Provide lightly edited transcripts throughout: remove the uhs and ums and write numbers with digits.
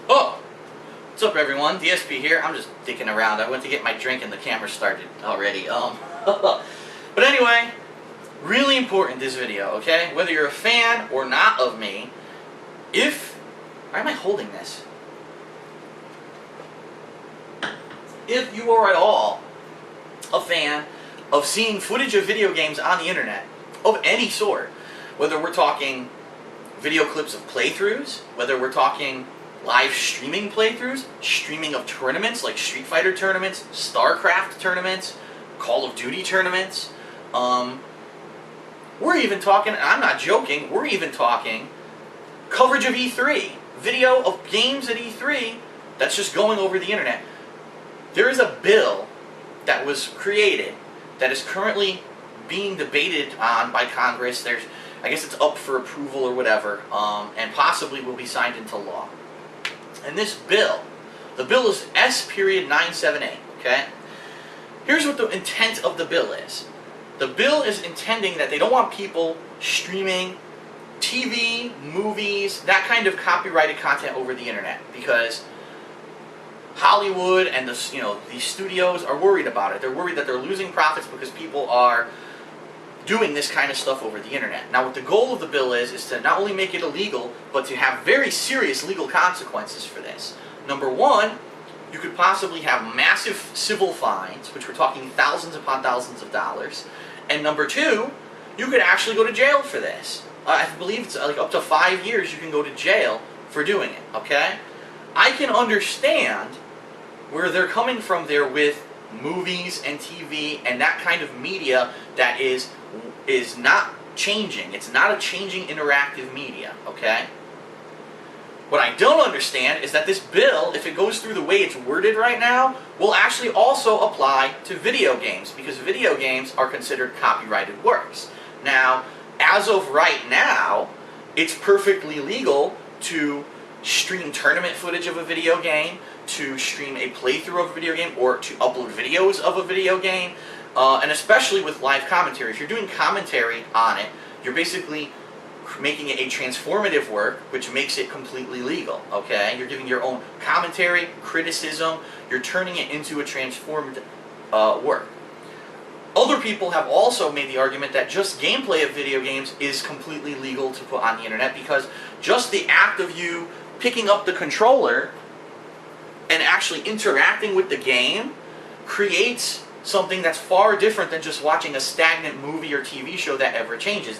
Oh! What's up, everyone? DSP here. I'm just dicking around. I went to get my drink and the camera started already. But anyway, really important this video, okay? Whether you're a fan or not of me, why am I holding this? If you are at all a fan of seeing footage of video games on the internet, of any sort, whether we're talking video clips of playthroughs, whether we're talking live streaming playthroughs, streaming of tournaments like Street Fighter tournaments, StarCraft tournaments, Call of Duty tournaments, we're even talking, and I'm not joking, we're even talking coverage of E3, video of games at E3 that's just going over the internet. There is a bill that was created that is currently being debated on by Congress. I guess it's up for approval or whatever, and possibly will be signed into law. And this bill, the bill is S.978, okay? Here's what the intent of the bill is. The bill is intending that they don't want people streaming TV, movies, that kind of copyrighted content over the internet, because Hollywood and these studios are worried about it. They're worried that they're losing profits because people are doing this kind of stuff over the internet. Now, what the goal of the bill is to not only make it illegal, but to have very serious legal consequences for this. Number one, you could possibly have massive civil fines, which we're talking thousands upon thousands of dollars. And number two, you could actually go to jail for this. I believe it's like up to 5 years you can go to jail for doing it, okay? I can understand where they're coming from there with movies and TV and that kind of media that is not changing. It's not a changing interactive media, okay? What I don't understand is that this bill, if it goes through the way it's worded right now, will actually also apply to video games, because video games are considered copyrighted works. Now, as of right now, it's perfectly legal to stream tournament footage of a video game, to stream a playthrough of a video game, or to upload videos of a video game, and especially with live commentary. If you're doing commentary on it, you're basically making it a transformative work, which makes it completely legal, okay? You're giving your own commentary, criticism, you're turning it into a transformed work. Other people have also made the argument that just gameplay of video games is completely legal to put on the internet, because just the act of you picking up the controller and actually interacting with the game creates something that's far different than just watching a stagnant movie or TV show that ever changes.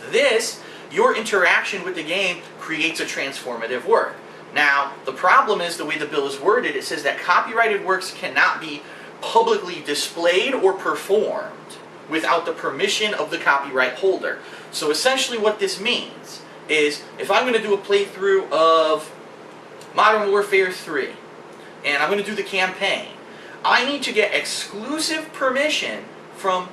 Your interaction with the game creates a transformative work. Now, the problem is the way the bill is worded. It says that copyrighted works cannot be publicly displayed or performed without the permission of the copyright holder. So essentially what this means is, if I'm going to do a playthrough of Modern Warfare 3, and I'm going to do the campaign, I need to get exclusive permission from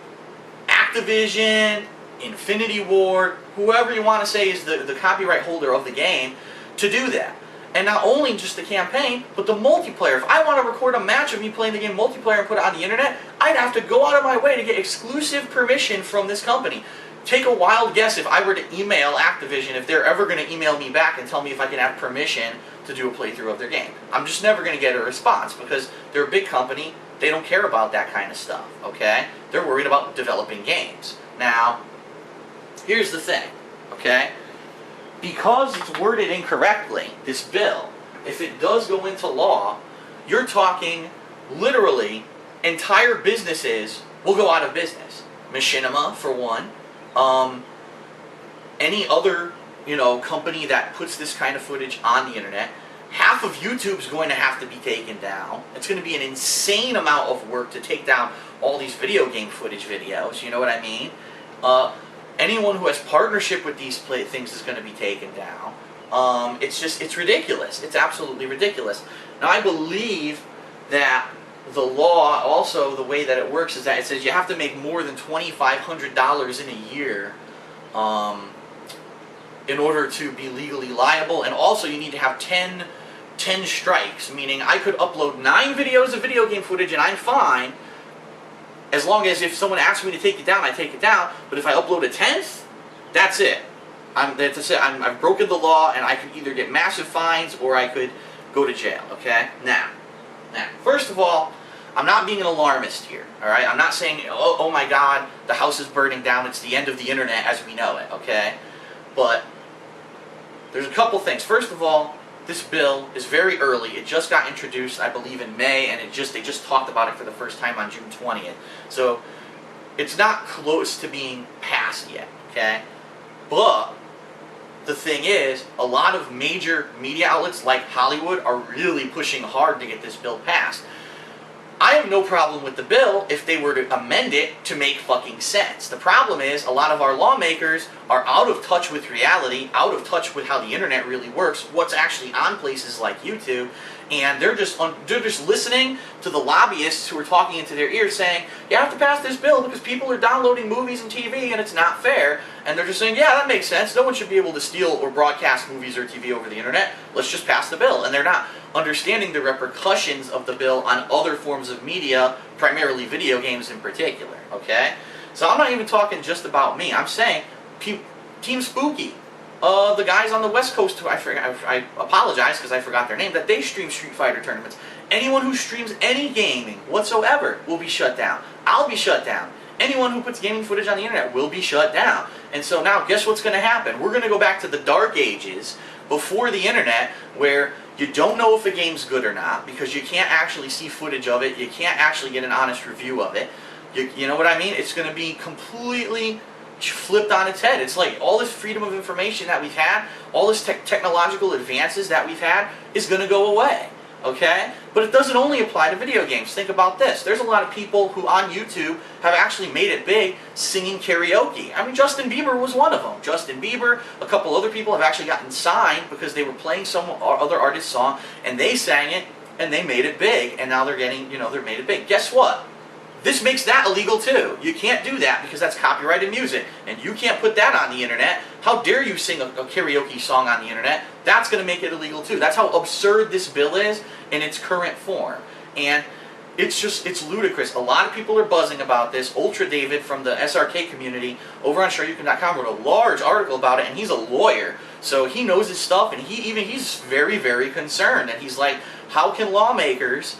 Activision, Infinity Ward, whoever you want to say is the copyright holder of the game, to do that. And not only just the campaign, but the multiplayer. If I want to record a match of me playing the game multiplayer and put it on the internet, I'd have to go out of my way to get exclusive permission from this company. Take a wild guess if I were to email Activision, if they're ever going to email me back and tell me if I can have permission to do a playthrough of their game. I'm just never going to get a response, because they're a big company. They don't care about that kind of stuff, okay? They're worried about developing games. Now, here's the thing, okay? Because it's worded incorrectly, this bill, if it does go into law, you're talking literally entire businesses will go out of business. Machinima, for one. Any other, company that puts this kind of footage on the internet. Half of YouTube's going to have to be taken down. It's going to be an insane amount of work to take down all these video game footage videos, you know what I mean? Anyone who has partnership with these things is going to be taken down. It's ridiculous. It's absolutely ridiculous. Now, I believe that the law, also the way that it works, is that it says you have to make more than $2,500 in a year in order to be legally liable, and also you need to have 10 strikes, meaning I could upload 9 videos of video game footage and I'm fine, as long as if someone asks me to take it down, I take it down. But if I upload a 10th, that's it. I've broken the law, and I could either get massive fines or I could go to jail, okay? Now, first of all, I'm not being an alarmist here, all right? I'm not saying, oh my God, the house is burning down, it's the end of the internet as we know it, okay? But there's a couple things. First of all, this bill is very early. It just got introduced, I believe, in May, and they just talked about it for the first time on June 20th. So it's not close to being passed yet, okay? But the thing is, a lot of major media outlets like Hollywood are really pushing hard to get this bill passed. I have no problem with the bill if they were to amend it to make fucking sense. The problem is, a lot of our lawmakers are out of touch with reality, out of touch with how the internet really works, what's actually on places like YouTube, and they're just listening to the lobbyists who are talking into their ears saying, you have to pass this bill because people are downloading movies and TV and it's not fair. And they're just saying, yeah, that makes sense. No one should be able to steal or broadcast movies or TV over the internet. Let's just pass the bill. And they're not understanding the repercussions of the bill on other forms of media, primarily video games in particular, okay? So I'm not even talking just about me. I'm saying Team Spooky, the guys on the West Coast, who I apologize because I forgot their name, that they stream Street Fighter tournaments. Anyone who streams any gaming whatsoever will be shut down. I'll be shut down. Anyone who puts gaming footage on the internet will be shut down. And so now, guess what's going to happen? We're going to go back to the dark ages before the internet, where you don't know if a game's good or not because you can't actually see footage of it. You can't actually get an honest review of it. You know what I mean? It's going to be completely flipped on its head. It's like all this freedom of information that we've had, all this technological advances that we've had is going to go away. Okay? But it doesn't only apply to video games. Think about this. There's a lot of people who on YouTube have actually made it big singing karaoke. I mean, Justin Bieber was one of them. Justin Bieber, a couple other people have actually gotten signed because they were playing some other artist's song and they sang it and they made it big, and now they're getting, they're made it big. Guess what? This makes that illegal too. You can't do that because that's copyrighted music, and you can't put that on the internet. How dare you sing a karaoke song on the internet? That's going to make it illegal too. That's how absurd this bill is in its current form. And it's ludicrous. A lot of people are buzzing about this. Ultra David from the SRK community over on ShareYouCan.com wrote a large article about it, and he's a lawyer, so he knows his stuff, and he's very, very concerned. And he's like, how can lawmakers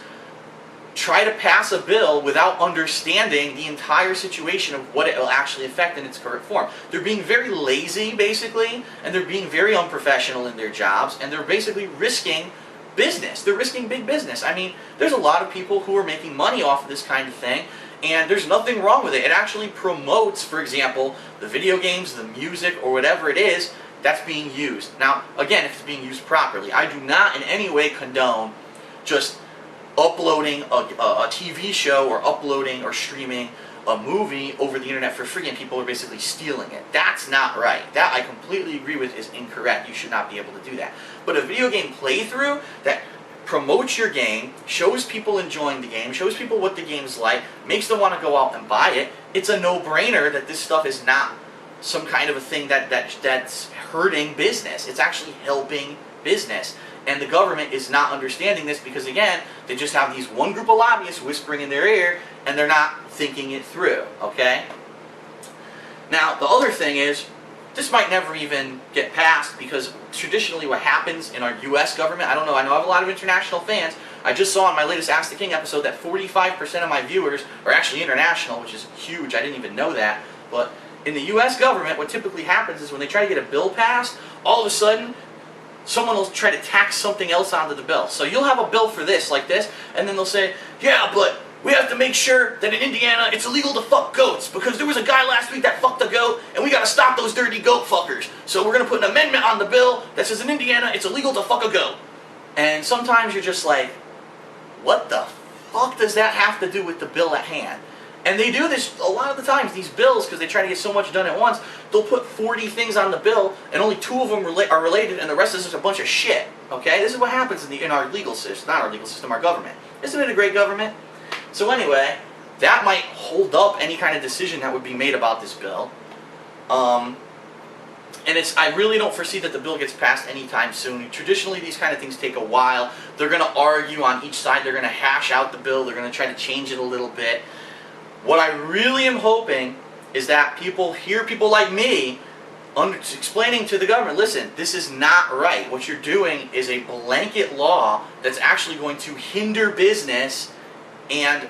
try to pass a bill without understanding the entire situation of what it will actually affect in its current form? They're being very lazy, basically, and they're being very unprofessional in their jobs, and they're basically risking business. They're risking big business. I mean, there's a lot of people who are making money off of this kind of thing, and there's nothing wrong with it. It actually promotes, for example, the video games, the music, or whatever it is that's being used. Now, again, if it's being used properly, I do not in any way condone just uploading a TV show or uploading or streaming a movie over the internet for free and people are basically stealing it. That's not right. That I completely agree with is incorrect. You should not be able to do that. But a video game playthrough that promotes your game, shows people enjoying the game, shows people what the game's like, makes them want to go out and buy it, it's a no-brainer that this stuff is not some kind of a thing that's hurting business. It's actually helping business. And the government is not understanding this because, again, they just have these one group of lobbyists whispering in their ear, and they're not thinking it through, okay? Now, the other thing is, this might never even get passed because traditionally what happens in our U.S. government, I don't know, I know I have a lot of international fans. I just saw in my latest Ask the King episode that 45% of my viewers are actually international, which is huge. I didn't even know that. But in the U.S. government, what typically happens is when they try to get a bill passed, all of a sudden, someone will try to tack something else onto the bill. So you'll have a bill for this, like this, and then they'll say, yeah, but we have to make sure that in Indiana it's illegal to fuck goats because there was a guy last week that fucked a goat and we gotta stop those dirty goat fuckers. So we're gonna put an amendment on the bill that says in Indiana it's illegal to fuck a goat. And sometimes you're just like, what the fuck does that have to do with the bill at hand? And they do this a lot of the times, these bills, because they try to get so much done at once, they'll put 40 things on the bill, and only 2 of them are related, and the rest is just a bunch of shit. Okay? This is what happens in our legal system, not our legal system, our government. Isn't it a great government? So anyway, that might hold up any kind of decision that would be made about this bill. And I really don't foresee that the bill gets passed anytime soon. Traditionally, these kind of things take a while. They're going to argue on each side. They're going to hash out the bill. They're going to try to change it a little bit. What I really am hoping is that people like me explaining to the government, listen, this is not right. What you're doing is a blanket law that's actually going to hinder business and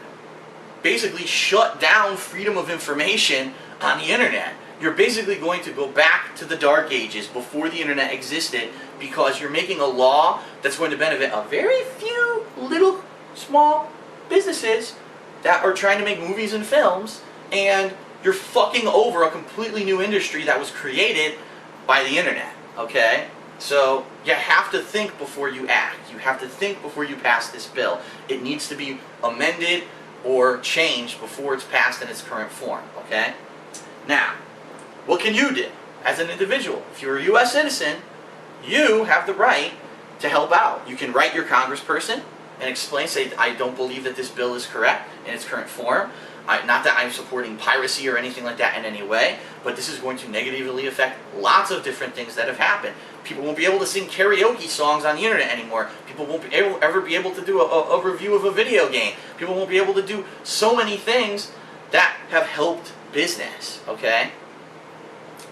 basically shut down freedom of information on the internet. You're basically going to go back to the dark ages before the internet existed, because you're making a law that's going to benefit a very few little small businesses that are trying to make movies and films, and you're fucking over a completely new industry that was created by the internet, okay? So you have to think before you act. You have to think before you pass this bill. It needs to be amended or changed before it's passed in its current form, okay? Now, what can you do as an individual? If you're a U.S. citizen, you have the right to help out. You can write your congressperson and explain, say, I don't believe that this bill is correct in its current form. Not that I'm supporting piracy or anything like that in any way, but this is going to negatively affect lots of different things that have happened. People won't be able to sing karaoke songs on the internet anymore. People won't be ever be able to do a review of a video game. People won't be able to do so many things that have helped business, okay?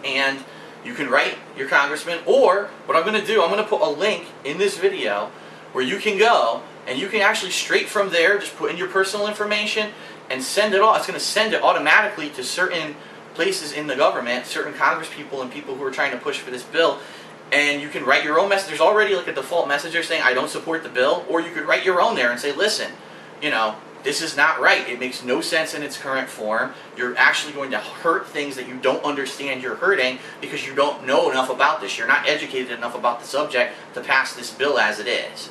And you can write your congressman, or what I'm going to do, I'm going to put a link in this video where you can go and you can actually straight from there just put in your personal information and send it all. It's going to send it automatically to certain places in the government, certain congresspeople and people who are trying to push for this bill. And you can write your own message. There's already like a default message there saying, I don't support the bill. Or you could write your own there and say, listen, you know, this is not right. It makes no sense in its current form. You're actually going to hurt things that you don't understand you're hurting because you don't know enough about this. You're not educated enough about the subject to pass this bill as it is.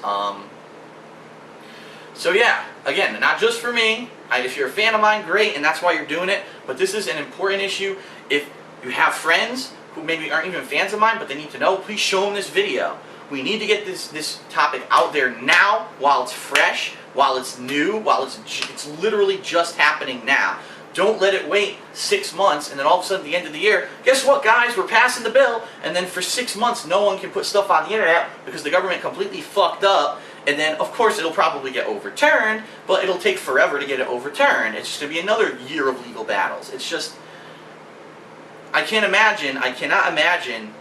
So yeah, again, not just for me. If you're a fan of mine, great, and that's why you're doing it. But this is an important issue. If you have friends who maybe aren't even fans of mine, but they need to know, please show them this video. We need to get this topic out there now, while it's fresh, while it's new, while it's literally just happening now. Don't let it wait 6 months, and then all of a sudden at the end of the year, guess what, guys, we're passing the bill, and then for 6 months no one can put stuff on the internet because the government completely fucked up. And then, of course, it'll probably get overturned, but it'll take forever to get it overturned. It's just going to be another year of legal battles. It's just, I cannot imagine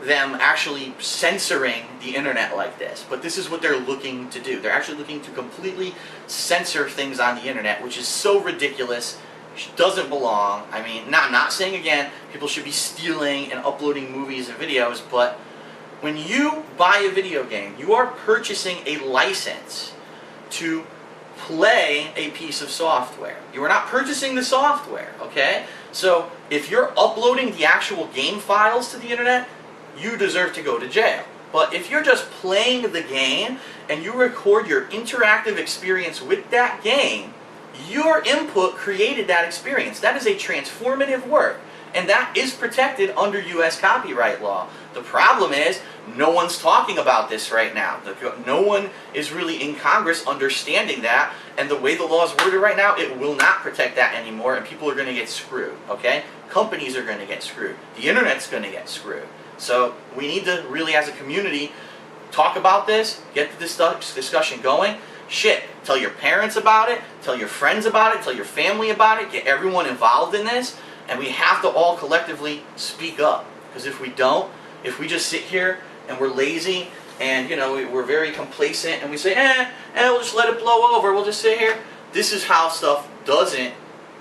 them actually censoring the internet like this. But this is what they're looking to do. They're actually looking to completely censor things on the internet, which is so ridiculous. Doesn't belong. I mean, I'm not saying, again, people should be stealing and uploading movies and videos, but when you buy a video game, you are purchasing a license to play a piece of software. You are not purchasing the software, okay? So if you're uploading the actual game files to the internet, you deserve to go to jail. But if you're just playing the game and you record your interactive experience with that game, your input created that experience. That is a transformative work. And that is protected under U.S. copyright law. The problem is, no one's talking about this right now. No one is really in Congress understanding that, and the way the law is worded right now, it will not protect that anymore, and people are going to get screwed, okay? Companies are going to get screwed. The internet's going to get screwed. So we need to really, as a community, talk about this, get this discussion going. Shit, tell your parents about it, tell your friends about it, tell your family about it, get everyone involved in this. And we have to all collectively speak up. Because if we don't, if we just sit here and we're lazy and, you know, we're very complacent and we say, we'll just let it blow over, we'll just sit here. This is how stuff doesn't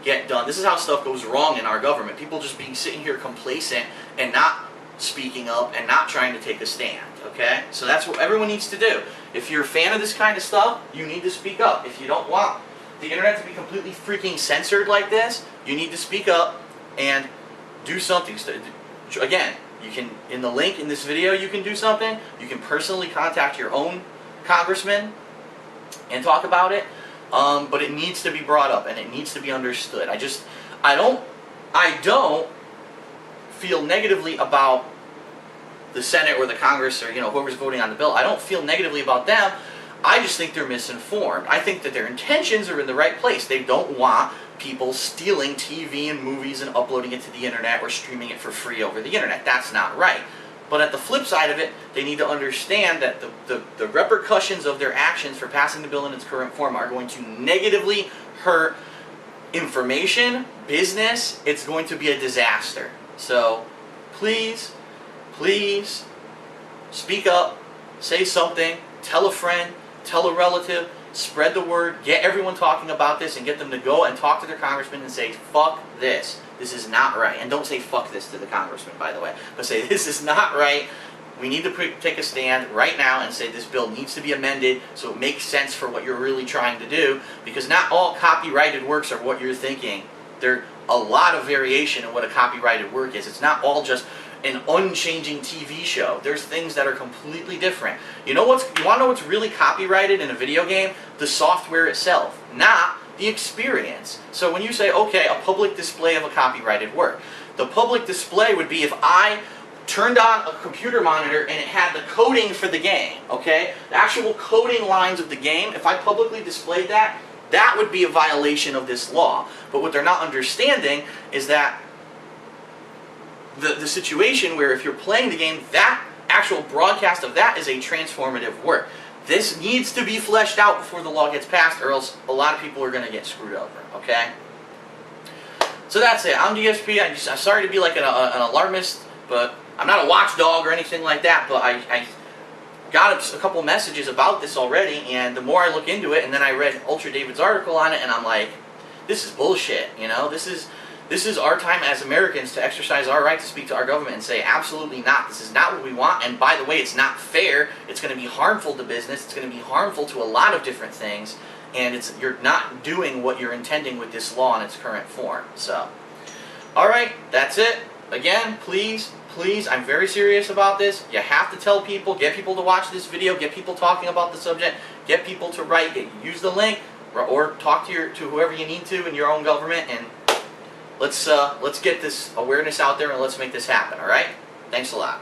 get done. This is how stuff goes wrong in our government. People just being sitting here complacent and not speaking up and not trying to take a stand, okay? So that's what everyone needs to do. If you're a fan of this kind of stuff, you need to speak up. If you don't want the internet to be completely freaking censored like this, you need to speak up and do something. Again, you can, in the link in this video, you can do something. You can personally contact your own congressman and talk about it. But it needs to be brought up and it needs to be understood. I don't feel negatively about the Senate or the Congress or, you know, whoever's voting on the bill. I don't feel negatively about them. I just think they're misinformed. I think that their intentions are in the right place. They don't want people stealing TV and movies and uploading it to the internet or streaming it for free over the internet. That's not right. But at the flip side of it, they need to understand that the repercussions of their actions for passing the bill in its current form are going to negatively hurt information, business. It's going to be a disaster. So please, please speak up, say something, tell a friend, tell a relative, spread the word, get everyone talking about this, and get them to go and talk to their congressman and say, fuck this. This is not right. And don't say fuck this to the congressman, by the way, but say this is not right. We need to take a stand right now and say this bill needs to be amended so it makes sense for what you're really trying to do, because not all copyrighted works are what you're thinking. There's a lot of variation in what a copyrighted work is. It's not all just an unchanging TV show. There's things that are completely different. You want to know what's really copyrighted in a video game? The software itself, not the experience. So when you say, okay, a public display of a copyrighted work, the public display would be if I turned on a computer monitor and it had the coding for the game, okay? The actual coding lines of the game, if I publicly displayed that, that would be a violation of this law. But what they're not understanding is that the situation where if you're playing the game, that actual broadcast of that is a transformative work. This needs to be fleshed out before the law gets passed, or else a lot of people are going to get screwed over, okay? So that's it. I'm DSP. I'm sorry to be like an alarmist, but I'm not a watchdog or anything like that, but I got a couple messages about this already, and the more I look into it, and then I read Ultra David's article on it, and I'm like, this is bullshit, This is our time as Americans to exercise our right to speak to our government and say, absolutely not. This is not what we want, and by the way, it's not fair. It's going to be harmful to business. It's going to be harmful to a lot of different things, and you're not doing what you're intending with this law in its current form. So, all right, that's it. Again, please, I'm very serious about this. You have to tell people, get people to watch this video, get people talking about the subject, get people to write, use the link, or talk to whoever you need to in your own government, and let's get this awareness out there and let's make this happen, all right? Thanks a lot.